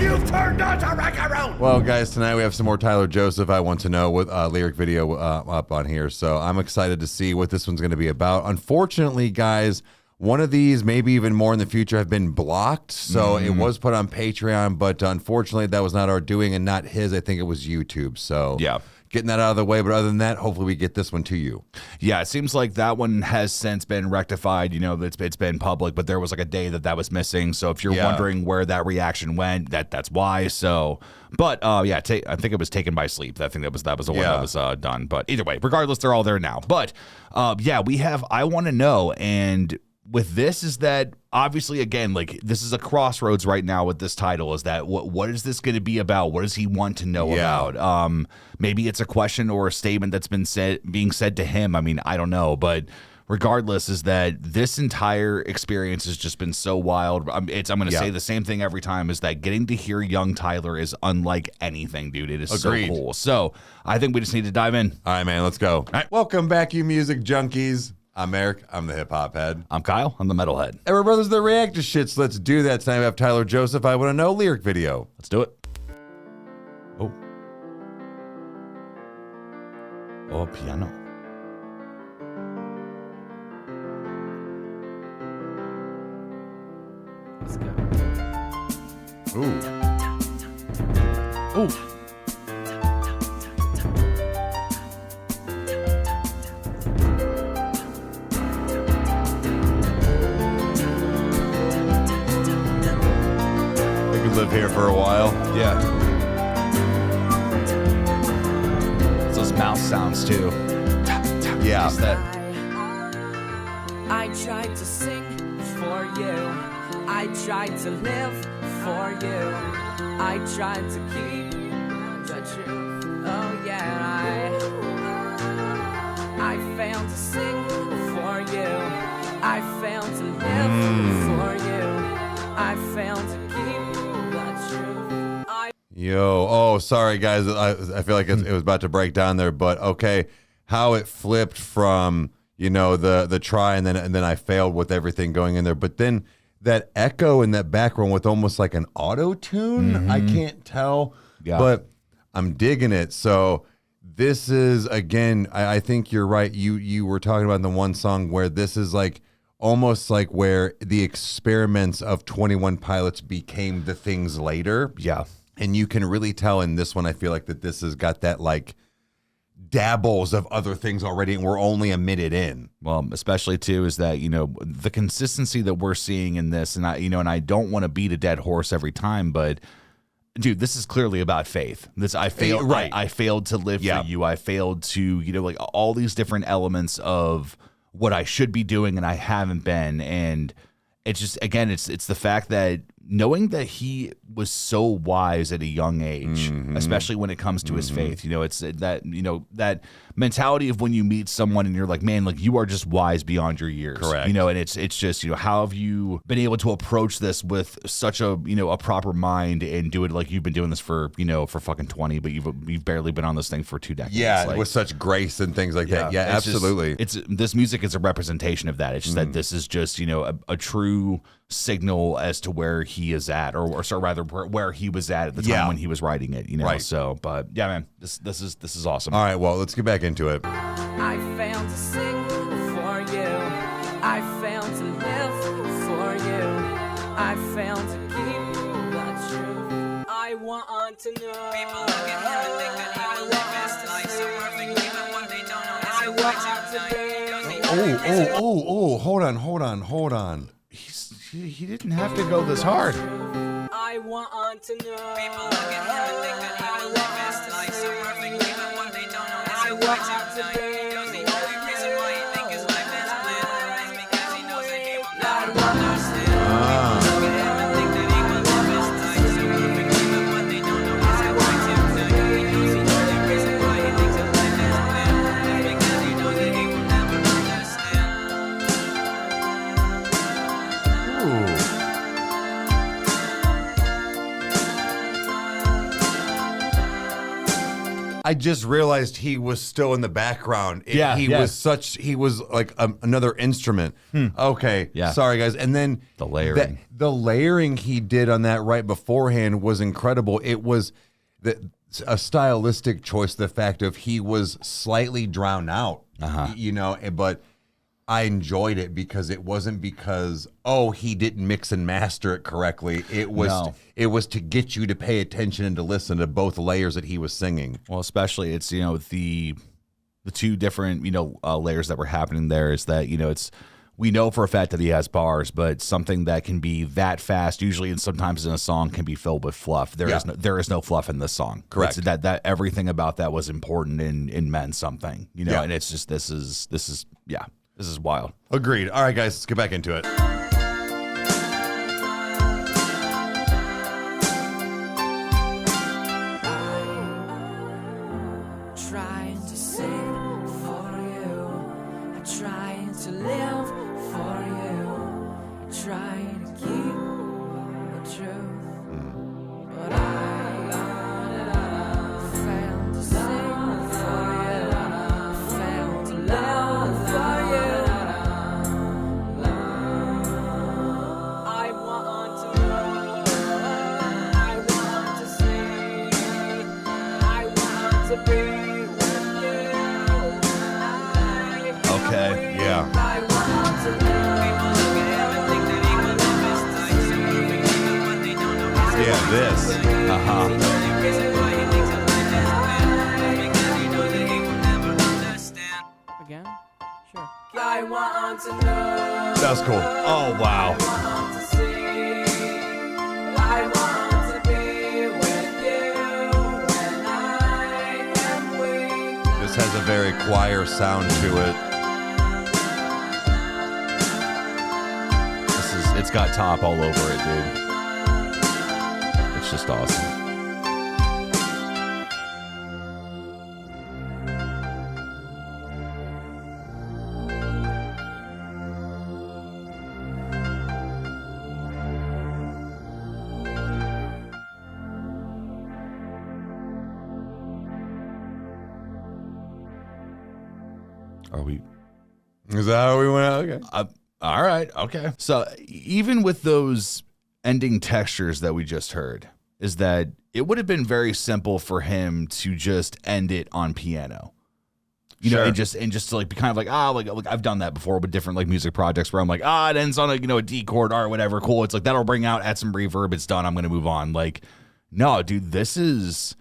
you've turned on to Rykerroad. Well, guys, tonight we have some more Tyler Joseph. I Want to Know with lyric video up on here. So I'm excited to see what this one's going to be about. Unfortunately, guys, one of these, maybe even more in the future, have been blocked. So it was put on Patreon, but unfortunately that was not our doing and not his. I think it was YouTube. So yeah. Getting that out of the way, but other than that, hopefully we get this one to you. Yeah, it seems like that one has since been rectified. You know, it's been public, but there was like a day that was missing. So if you're wondering where that reaction went, that's why. So, but yeah, I think it was Taken by Sleep. I think that was the one that was done. But either way, regardless, they're all there now. But yeah, we have I Want to Know, and with this is that obviously, again, like this is a crossroads right now with this title. Is that what is this going to be about? What does he want to know about? Maybe it's a question or a statement that's being said to him. I mean, I don't know, but regardless, is that this entire experience has just been so wild. I'm going to say the same thing every time. Is that getting to hear young Tyler is unlike anything, dude. It is so cool. So I think we just need to dive in. All right, man, let's go. All right. Welcome back, you music junkies. I'm Eric. I'm the hip hop head. I'm Kyle. I'm the metal head. And we're brothers that react to shit. So let's do that. Tonight we have Tyler Joseph. I Want to Know lyric video. Let's do it. Oh, piano. Let's go. Ooh. Ooh. Live here for a while. Yeah. It's those mouse sounds too. Yeah. I tried to sing for you. I tried to live for you. I tried to keep the truth. Oh yeah. I failed to sing for you. I failed to live for you. I failed to keep. Yo, oh, sorry, guys. I feel like it was about to break down there, but okay. How it flipped from, you know, the try and then I failed with everything going in there. But then that echo in that background with almost like an auto-tune, I can't tell, but I'm digging it. So this is, again, I think you're right. You were talking about in the one song where this is like almost like where the experiments of 21 Pilots became the things later. Yeah. And you can really tell in this one, I feel like that this has got that like dabbles of other things already, and we're only a minute in. Well, especially too is that, you know, the consistency that we're seeing in this, and I don't want to beat a dead horse every time, but dude, this is clearly about faith. I failed, right? I failed to live for you. I failed to, you know, like all these different elements of what I should be doing, and I haven't been. And it's just, again, it's the fact that knowing that he was so wise at a young age, especially when it comes to his faith, you know, it's that, you know, that mentality of when you meet someone and you're like, man, like you are just wise beyond your years. Correct. You know, and it's just, you know, how have you been able to approach this with such a, you know, a proper mind and do it like you've been doing this for, you know, for fucking 20, but you've barely been on this thing for 2 decades. Yeah, like, with such grace and things like that. Yeah, absolutely. This music is a representation of that. It's just that this is just, you know, a true signal as to where he is at, or so rather where he was at the time when he was writing it, you know. Right. So, but yeah, man, this is awesome. All right, well, let's get back into it. I failed to sing for you. I failed to live for you. I failed to keep the truth. I want to know. People look at him and think that he will live his life so perfect, even when they don't know his Hold on. He didn't have to go this hard. I want to know. People look at him and think that he will live his life so perfect, even when they don't know his because the only reason why he think his life is lit is because he knows that he will never understand. People look at him and think that he will live his life so perfect, even when they don't know his he knows the only reason why he thinks his life is lit is because he knows that he will never understand. I just realized he was still in the background. He was like another instrument. Okay, sorry guys. And then the layering, the layering he did on that right beforehand was incredible. It was a stylistic choice. The fact of he was slightly drowned out, you know, but I enjoyed it because it wasn't because, he didn't mix and master it correctly. It was to get you to pay attention and to listen to both layers that he was singing. Well, especially it's, you know, the two different, you know, layers that were happening there is that, you know, we know for a fact that he has bars, but something that can be that fast, usually and sometimes in a song, can be filled with fluff. There is no fluff in this song. Correct. It's that everything about that was important and meant something, you know, and it's just, this is wild. Agreed. All right, guys, let's get back into it. Trying to sing for you, I'm trying to live for you, I'm trying to keep the truth, but I failed to sing for you, failed to live for you. I want to know, I want to sing, I want to be. Okay. Yeah. Yeah, this. Again? Sure. I want to know. That was cool. Oh, wow. I want to sing. I want to be with you when I am weak. This has a very choir sound to it. It's got top all over it, dude. It's just awesome. Is that how we went out? Okay. All right. Okay. So even with those ending textures that we just heard, is that it would have been very simple for him to just end it on piano. You know, and just to like be kind of like, like I've done that before with different like music projects where I'm like, it ends on a D chord or whatever. Cool. It's like that'll bring out, add some reverb. It's done. I'm going to move on. Like, no, dude, this is.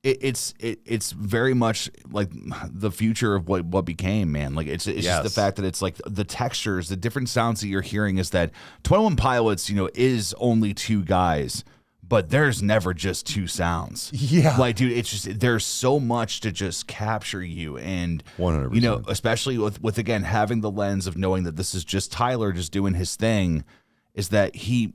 It's very much like the future of what became, man. Like it's just the fact that it's like the textures, the different sounds that you're hearing is that 21 Pilots, you know, is only two guys, but there's never just two sounds. Yeah. Like, dude, it's just, there's so much to just capture you. And, 100%. you know, especially with again, having the lens of knowing that this is just Tyler just doing his thing, is that he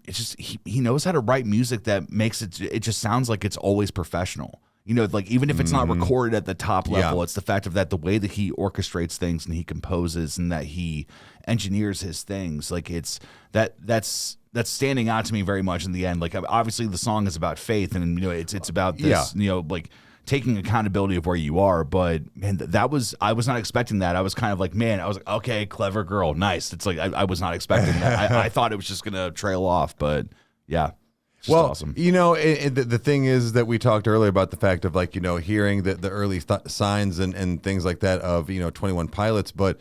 knows how to write music that makes it just sounds like it's always professional. You know, like even if it's not recorded at the top level, it's the fact of that the way that he orchestrates things and he composes and that he engineers his things. Like it's that's standing out to me very much in the end. Like obviously the song is about faith and you know it's about this you know like taking accountability of where you are. But man, I was not expecting that. I was kind of like, man, I was like, okay, clever girl, nice. It's like I was not expecting that. I thought it was just gonna trail off, but yeah. Well, awesome. You know, the thing is that we talked earlier about the fact of like, you know, hearing the early signs and things like that of, you know, 21 Pilots. But,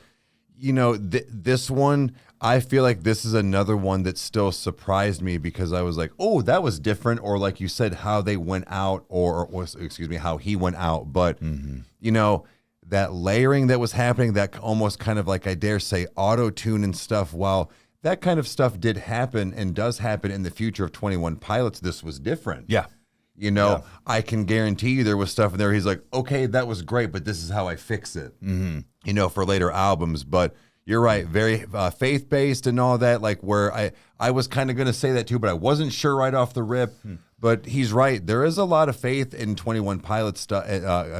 you know, this one, I feel like this is another one that still surprised me because I was like, oh, that was different. Or like you said, how they went out how he went out. But, you know, that layering that was happening, that almost kind of like, I dare say, auto-tune and stuff, while that kind of stuff did happen and does happen in the future of 21 Pilots, this was different. Yeah. You know, I can guarantee you there was stuff in there. He's like, okay, that was great, but this is how I fix it, you know, for later albums. But you're right, very faith-based and all that, like where I was kind of going to say that too, but I wasn't sure right off the rip. But he's right. There is a lot of faith in 21 Pilots stuff,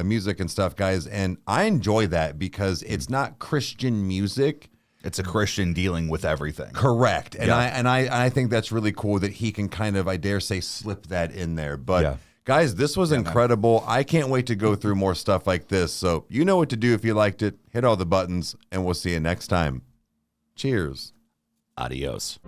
music and stuff, guys. And I enjoy that because it's not Christian music. It's a Christian dealing with everything. Correct. And I think that's really cool that he can kind of, I dare say, slip that in there. But Guys, this was incredible. I can't wait to go through more stuff like this. So you know what to do if you liked it. Hit all the buttons, and we'll see you next time. Cheers. Adios.